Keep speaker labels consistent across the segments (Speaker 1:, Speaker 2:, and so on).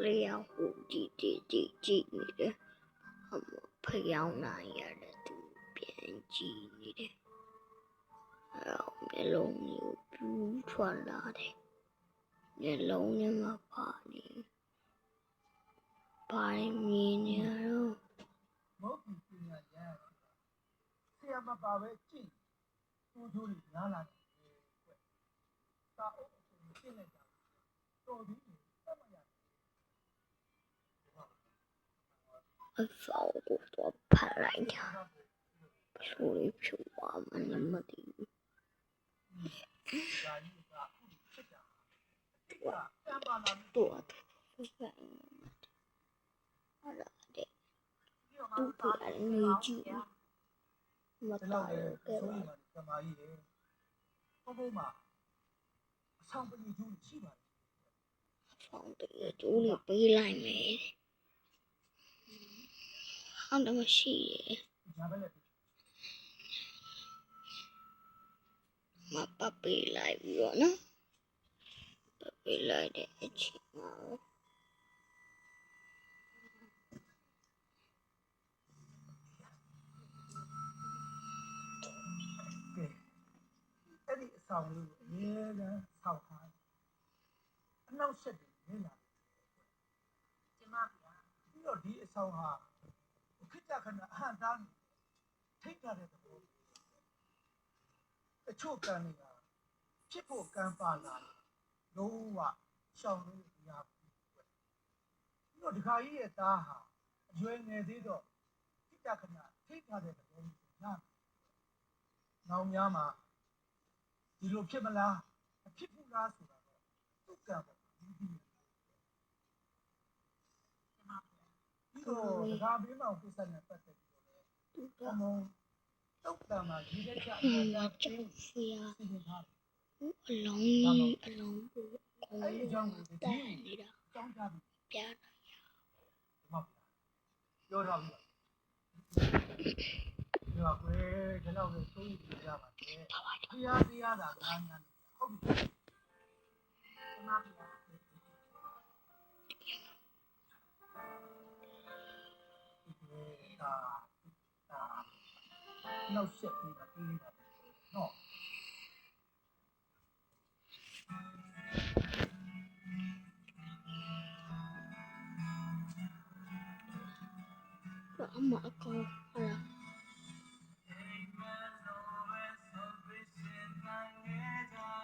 Speaker 1: လေးယောက်ဟိုကြည့်နေတယ်အမဖျောင်းနိုင်ရတဲ့သူပြန်ကြည့်နေတယ်မျက်လုံးမျိုးပူးထွက်လာတယ်မျက်လုံးနဲ့မပါနေဘာမြင်နေရတော့
Speaker 2: မဟုတ်ဘူးပညာရဆရာမပါပဲကြည့်သူတို့ညားလာတယ်ကွစာအုပ်အပြင်ရှင်းလိုက်တာတော်ပြီတတ်မရ
Speaker 1: အဆောက်ကိုတော့ဖတ်လိုက်တာဘလို့လေးဖြူသွားမှလည်းမသိဘူး
Speaker 2: ဒါကြီးကအခုဖြစ်တာတန်ပါလာ
Speaker 1: တော့ဆက်ဆက်အဲ့ဒါတဲ့သူ့ပြရနေကြည့်မတော်
Speaker 2: ကဲပါကမာကြီးလေဘုံဘုံမှာအဆောင်ပကြီးကျူးရှိပါတယ်
Speaker 1: ဆောင်တည်းကျိုးလေးပေးလိုက်မယ်ဟောင်းတော့ရှိတယ်
Speaker 2: ညာဘက်လည်း
Speaker 1: မပပေးလိုက်ပြီးတော့နော်ပပေးလိုက်တဲ့အချိန်မှာ
Speaker 2: အဲ့ဒီအဆောင်လေးကိုအမြဲတမ်းဆောက်ထားအနောက်ဆက်တွေနေလာကျမဗျာပြီးတော့ဒီအဆောင်ဟာခစ်ကြခဏအဟံတားနေထိတ်ကြတဲ့သဘောအချို့ကံတွေကဖြစ်ဖို့ကံပါလာလုံးဝရှောင်လို့မရဘူးပြီးတော့ဒီခါကြီးရဲ့သားဟာအရွယ်ငယ်သေးတော့ခစ်ကြခဏထိတ်ကြတဲ့သဘောမျိုးညာနောင်များမှာဒီလိုဖြစ်မလားအဖြစ်ဘူးလားဆိုတာတော့သူ့ကံပေါ့ဒီပြီးတော့ဒါဘေးမှာကိစ္စနဲ့ပတ်သက်ပြီးတော့လေအမောတုတ်တံမှာဒီတဲ့ချအမေက
Speaker 1: ကျုပ်ဖျား
Speaker 2: စီစဉ်ထားတယ်
Speaker 1: အလုံးပို့ကောင်း
Speaker 2: အကြောင်းကို
Speaker 1: တန်နေတာ
Speaker 2: ကြောင်းကြပြီ
Speaker 1: ပြားတာ
Speaker 2: ဒီမှာပြောတော့ပြီဒီမှာကွယ်ဒီလောက်ပဲသုံးကြည့်ကြပါနဲ့ဖျားတရားတာငါးညာဟုတ်ပြီဒီမှာပြနောက်ဆက်ပြီးတော့ပြီးနေတာနော်
Speaker 1: အမအကောင်ဟာ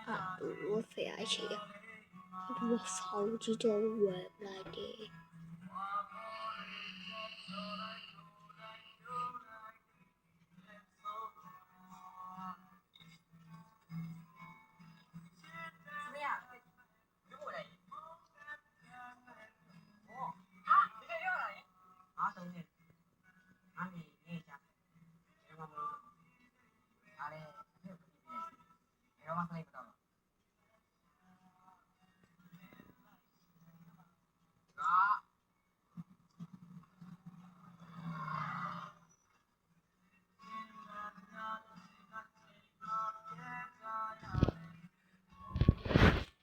Speaker 1: 啊，我非要去，我操，这叫我。